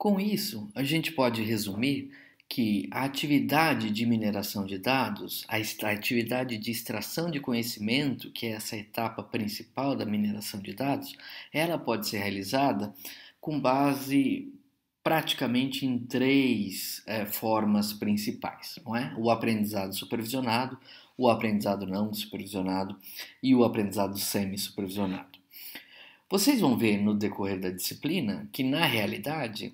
Com isso, a gente pode resumir que a atividade de mineração de dados, a atividade de extração de conhecimento, que é essa etapa principal da mineração de dados, ela pode ser realizada com base praticamente em três formas principais, não é? O aprendizado supervisionado, o aprendizado não supervisionado e o aprendizado semi-supervisionado. Vocês vão ver no decorrer da disciplina que, na realidade,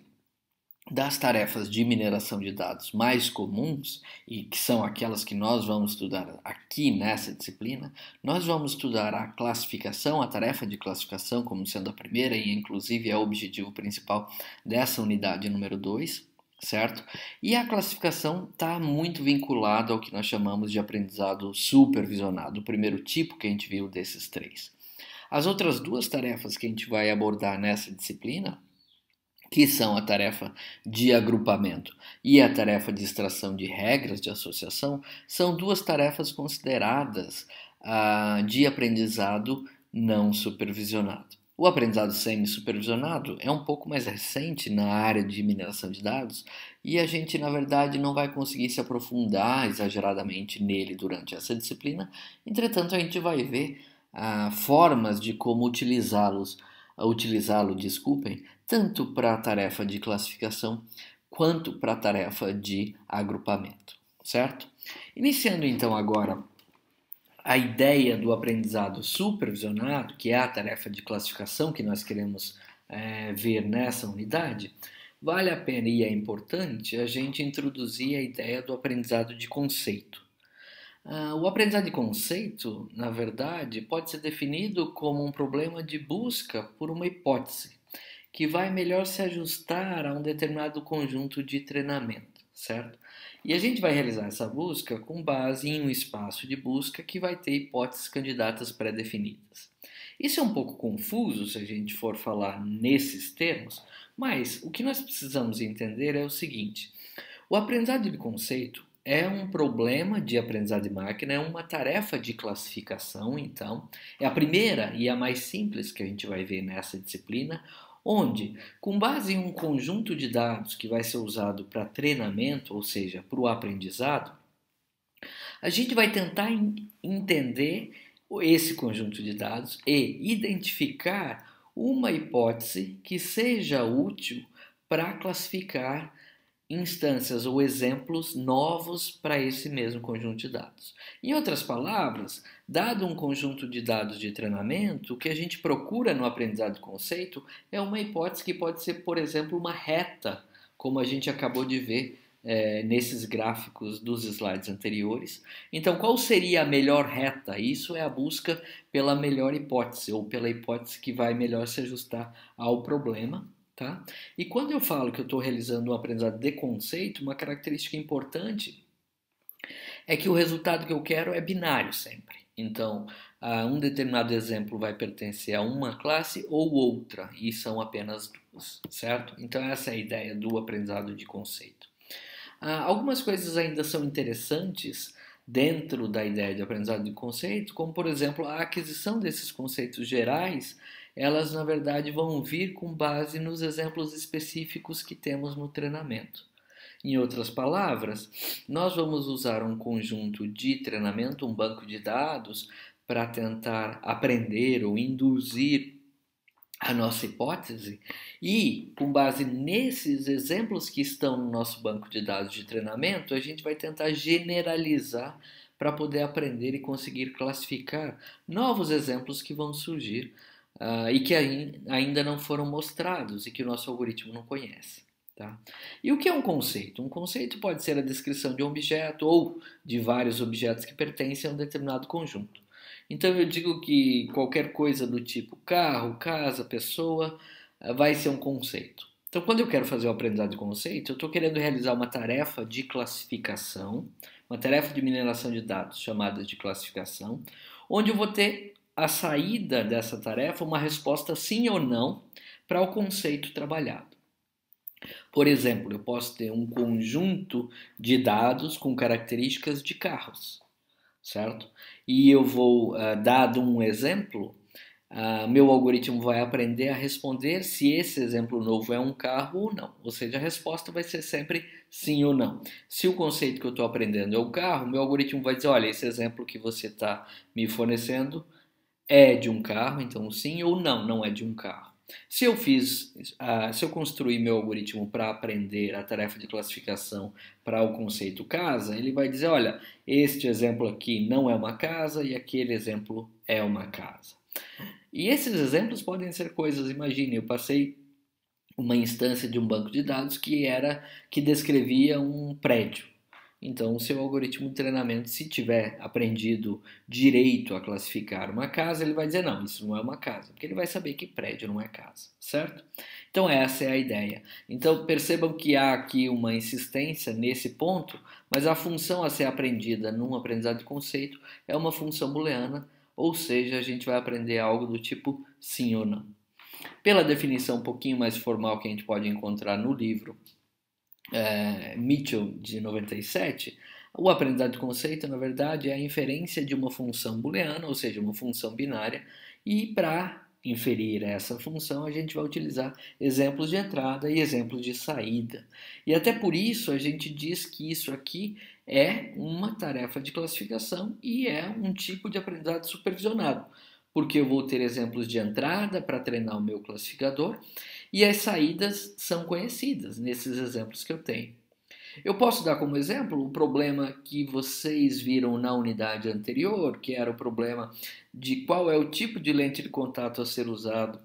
das tarefas de mineração de dados mais comuns, e que são aquelas que nós vamos estudar aqui nessa disciplina, nós vamos estudar a classificação, a tarefa de classificação como sendo a primeira e inclusive é o objetivo principal dessa unidade número 2, certo? E a classificação está muito vinculada ao que nós chamamos de aprendizado supervisionado, o primeiro tipo que a gente viu desses três. As outras duas tarefas que a gente vai abordar nessa disciplina, que são a tarefa de agrupamento e a tarefa de extração de regras de associação, são duas tarefas consideradas de aprendizado não supervisionado. O aprendizado semi-supervisionado é um pouco mais recente na área de mineração de dados e a gente, na verdade, não vai conseguir se aprofundar exageradamente nele durante essa disciplina. Entretanto, a gente vai ver formas de como utilizá-lo, desculpem, tanto para a tarefa de classificação quanto para a tarefa de agrupamento, certo? Iniciando então agora a ideia do aprendizado supervisionado, que é a tarefa de classificação que nós queremos ver nessa unidade, vale a pena e é importante a gente introduzir a ideia do aprendizado de conceito. O aprendizado de conceito, na verdade, pode ser definido como um problema de busca por uma hipótese, que vai melhor se ajustar a um determinado conjunto de treinamento, certo? E a gente vai realizar essa busca com base em um espaço de busca que vai ter hipóteses candidatas pré-definidas. Isso é um pouco confuso se a gente for falar nesses termos, mas o que nós precisamos entender é o seguinte: o aprendizado de conceito é um problema de aprendizado de máquina, é uma tarefa de classificação, então, é a primeira e a mais simples que a gente vai ver nessa disciplina, onde, com base em um conjunto de dados que vai ser usado para treinamento, ou seja, para o aprendizado, a gente vai tentar entender esse conjunto de dados e identificar uma hipótese que seja útil para classificar instâncias ou exemplos novos para esse mesmo conjunto de dados. Em outras palavras, dado um conjunto de dados de treinamento, o que a gente procura no aprendizado de conceito é uma hipótese que pode ser, por exemplo, uma reta, como a gente acabou de ver nesses gráficos dos slides anteriores. Então, qual seria a melhor reta? Isso é a busca pela melhor hipótese, ou pela hipótese que vai melhor se ajustar ao problema. Tá? E quando eu falo que eu estou realizando um aprendizado de conceito, uma característica importante é que o resultado que eu quero é binário sempre. Então, um determinado exemplo vai pertencer a uma classe ou outra, e são apenas duas, certo? Então, essa é a ideia do aprendizado de conceito. Algumas coisas ainda são interessantes dentro da ideia de aprendizado de conceito, como, por exemplo, a aquisição desses conceitos gerais. Elas, na verdade, vão vir com base nos exemplos específicos que temos no treinamento. Em outras palavras, nós vamos usar um conjunto de treinamento, um banco de dados, para tentar aprender ou induzir a nossa hipótese e, com base nesses exemplos que estão no nosso banco de dados de treinamento, a gente vai tentar generalizar para poder aprender e conseguir classificar novos exemplos que vão surgir e que ainda não foram mostrados e que o nosso algoritmo não conhece. Tá? E o que é um conceito? Um conceito pode ser a descrição de um objeto ou de vários objetos que pertencem a um determinado conjunto. Então eu digo que qualquer coisa do tipo carro, casa, pessoa, vai ser um conceito. Então quando eu quero fazer o aprendizado de conceito, eu estou querendo realizar uma tarefa de classificação, uma tarefa de mineração de dados chamada de classificação, onde eu vou ter a saída dessa tarefa uma resposta sim ou não para o conceito trabalhado. Por exemplo, eu posso ter um conjunto de dados com características de carros, certo? E eu vou, dado um exemplo, Meu algoritmo vai aprender a responder se esse exemplo novo é um carro ou não. Ou seja, a resposta vai ser sempre sim ou não. Se o conceito que eu estou aprendendo é o carro, meu algoritmo vai dizer, olha, esse exemplo que você está me fornecendo é de um carro, então sim, ou não, não é de um carro. Se eu construir meu algoritmo para aprender a tarefa de classificação para o conceito casa, ele vai dizer, olha, este exemplo aqui não é uma casa e aquele exemplo é uma casa. E esses exemplos podem ser coisas, imagine, eu passei uma instância de um banco de dados que descrevia um prédio. Então, o seu algoritmo de treinamento, se tiver aprendido direito a classificar uma casa, ele vai dizer, não, isso não é uma casa, porque ele vai saber que prédio não é casa, certo? Então, essa é a ideia. Então, percebam que há aqui uma insistência nesse ponto, mas a função a ser aprendida num aprendizado de conceito é uma função booleana, ou seja, a gente vai aprender algo do tipo sim ou não. Pela definição um pouquinho mais formal que a gente pode encontrar no livro Mitchell de 97, o aprendizado de conceito, na verdade, é a inferência de uma função booleana, ou seja, uma função binária, e para inferir essa função, a gente vai utilizar exemplos de entrada e exemplos de saída. E até por isso a gente diz que isso aqui é uma tarefa de classificação e é um tipo de aprendizado supervisionado, porque eu vou ter exemplos de entrada para treinar o meu classificador e as saídas são conhecidas nesses exemplos que eu tenho. Eu posso dar como exemplo o problema que vocês viram na unidade anterior, que era o problema de qual é o tipo de lente de contato a ser usado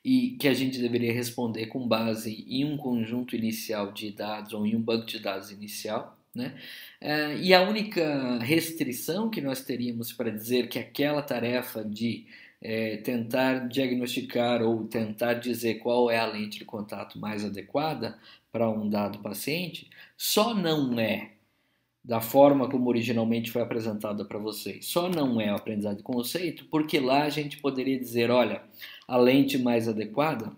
e que a gente deveria responder com base em um conjunto inicial de dados ou em um banco de dados inicial. Né? E a única restrição que nós teríamos para dizer que aquela tarefa de tentar diagnosticar ou tentar dizer qual é a lente de contato mais adequada para um dado paciente, só não é da forma como originalmente foi apresentada para vocês. Só não é o aprendizado de conceito, porque lá a gente poderia dizer, olha, a lente mais adequada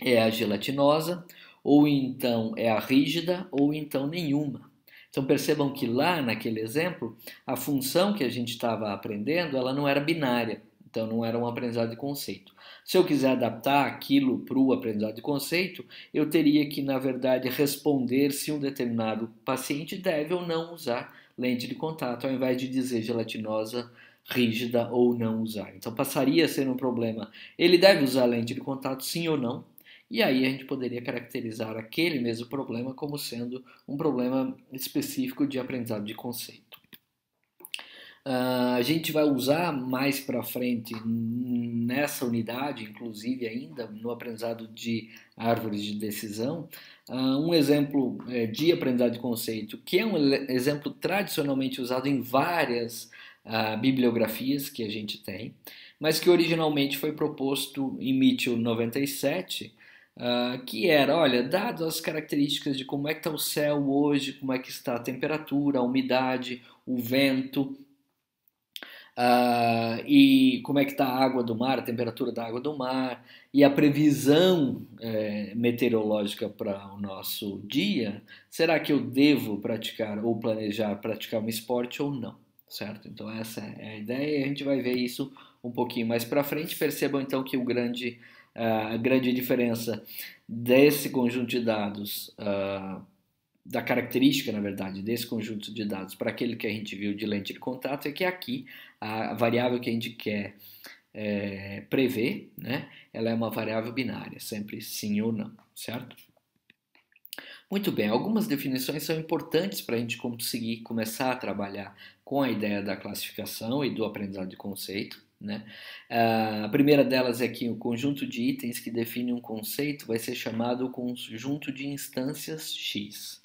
é a gelatinosa, ou então é a rígida, ou então nenhuma. Então percebam que lá naquele exemplo, a função que a gente estava aprendendo, ela não era binária, então não era um aprendizado de conceito. Se eu quiser adaptar aquilo para o aprendizado de conceito, eu teria que, na verdade, responder se um determinado paciente deve ou não usar lente de contato, ao invés de dizer gelatinosa, rígida ou não usar. Então passaria a ser um problema. Ele deve usar lente de contato, sim ou não? E aí a gente poderia caracterizar aquele mesmo problema como sendo um problema específico de aprendizado de conceito. A gente vai usar mais para frente nessa unidade, inclusive ainda no aprendizado de árvores de decisão, um exemplo de aprendizado de conceito, que é um exemplo tradicionalmente usado em várias bibliografias que a gente tem, mas que originalmente foi proposto em Mitchell 97, que era, olha, dadas as características de como é que está o céu hoje, como é que está a temperatura, a umidade, o vento, e como é que está a água do mar, a temperatura da água do mar, e a previsão meteorológica para o nosso dia, será que eu devo praticar ou planejar praticar um esporte ou não? Certo? Então essa é a ideia e a gente vai ver isso um pouquinho mais para frente. Percebam então que a grande diferença desse conjunto de dados, da característica, na verdade, desse conjunto de dados para aquele que a gente viu de lente de contato é que aqui a variável que a gente quer prever, né, ela é uma variável binária, sempre sim ou não, certo? Muito bem, algumas definições são importantes para a gente conseguir começar a trabalhar com a ideia da classificação e do aprendizado de conceito. Né? A primeira delas é que o conjunto de itens que define um conceito vai ser chamado conjunto de instâncias X.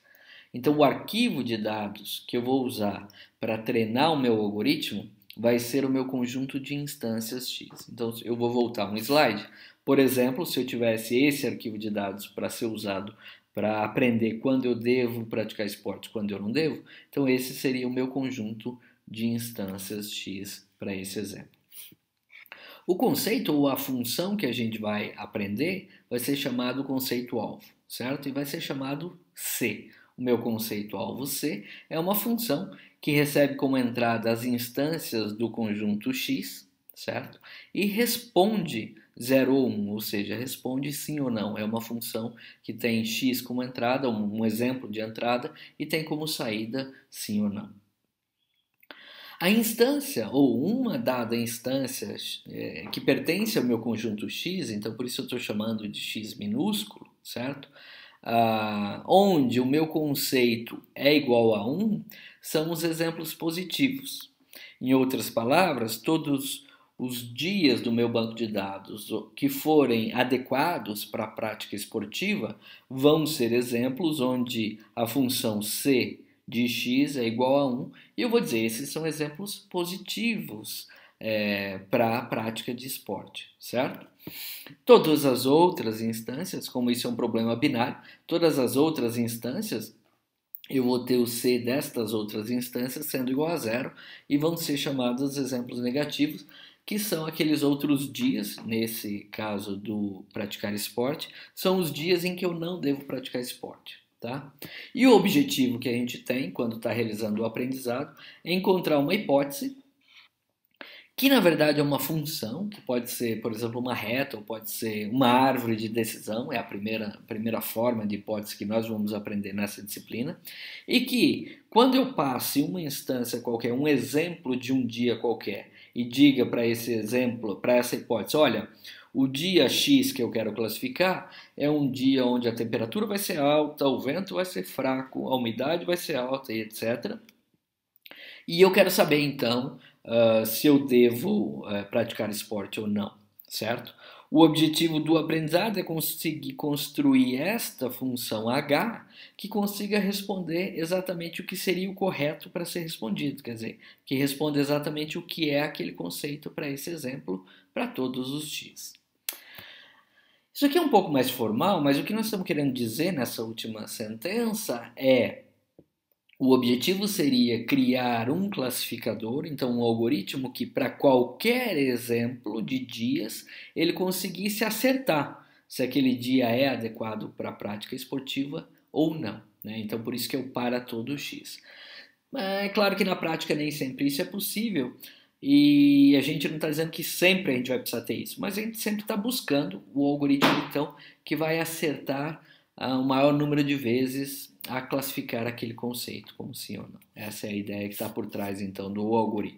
Então, o arquivo de dados que eu vou usar para treinar o meu algoritmo vai ser o meu conjunto de instâncias X. Então, eu vou voltar um slide. Por exemplo, se eu tivesse esse arquivo de dados para ser usado para aprender quando eu devo praticar esportes, quando eu não devo, então esse seria o meu conjunto de instâncias X para esse exemplo. O conceito ou a função que a gente vai aprender vai ser chamado conceito-alvo, certo? E vai ser chamado C. O meu conceito-alvo C é uma função que recebe como entrada as instâncias do conjunto X, certo? E responde 0 ou 1, ou seja, responde sim ou não. É uma função que tem x como entrada, um exemplo de entrada, e tem como saída sim ou não. A instância, ou uma dada instância que pertence ao meu conjunto x, então por isso eu estou chamando de x minúsculo, certo? Onde o meu conceito é igual a 1, são os exemplos positivos. Em outras palavras, todos os dias do meu banco de dados que forem adequados para a prática esportiva vão ser exemplos onde a função c de x é igual a 1, e eu vou dizer, esses são exemplos positivos para a prática de esporte, certo? Todas as outras instâncias, como isso é um problema binário, todas as outras instâncias, eu vou ter o C destas outras instâncias sendo igual a 0 e vão ser chamados exemplos negativos, que são aqueles outros dias, nesse caso do praticar esporte, são os dias em que eu não devo praticar esporte. Tá? E o objetivo que a gente tem quando está realizando o aprendizado é encontrar uma hipótese que na verdade é uma função, que pode ser, por exemplo, uma reta ou pode ser uma árvore de decisão, é a primeira forma de hipótese que nós vamos aprender nessa disciplina, e que quando eu passe uma instância qualquer, um exemplo de um dia qualquer, e diga para esse exemplo, para essa hipótese, olha, o dia X que eu quero classificar é um dia onde a temperatura vai ser alta, o vento vai ser fraco, a umidade vai ser alta e etc. E eu quero saber então se eu devo praticar esporte ou não, certo? O objetivo do aprendizado é conseguir construir esta função H que consiga responder exatamente o que seria o correto para ser respondido, quer dizer, que responda exatamente o que é aquele conceito para esse exemplo para todos os x. Isso aqui é um pouco mais formal, mas o que nós estamos querendo dizer nessa última sentença é: o objetivo seria criar um classificador, então um algoritmo que para qualquer exemplo de dias ele conseguisse acertar se aquele dia é adequado para a prática esportiva ou não. Né? Então por isso que eu para todo x. É claro que na prática nem sempre isso é possível e a gente não está dizendo que sempre a gente vai precisar ter isso, mas a gente sempre está buscando o algoritmo então que vai acertar o maior número de vezes a classificar aquele conceito como sim ou não. Essa é a ideia que está por trás então do algoritmo.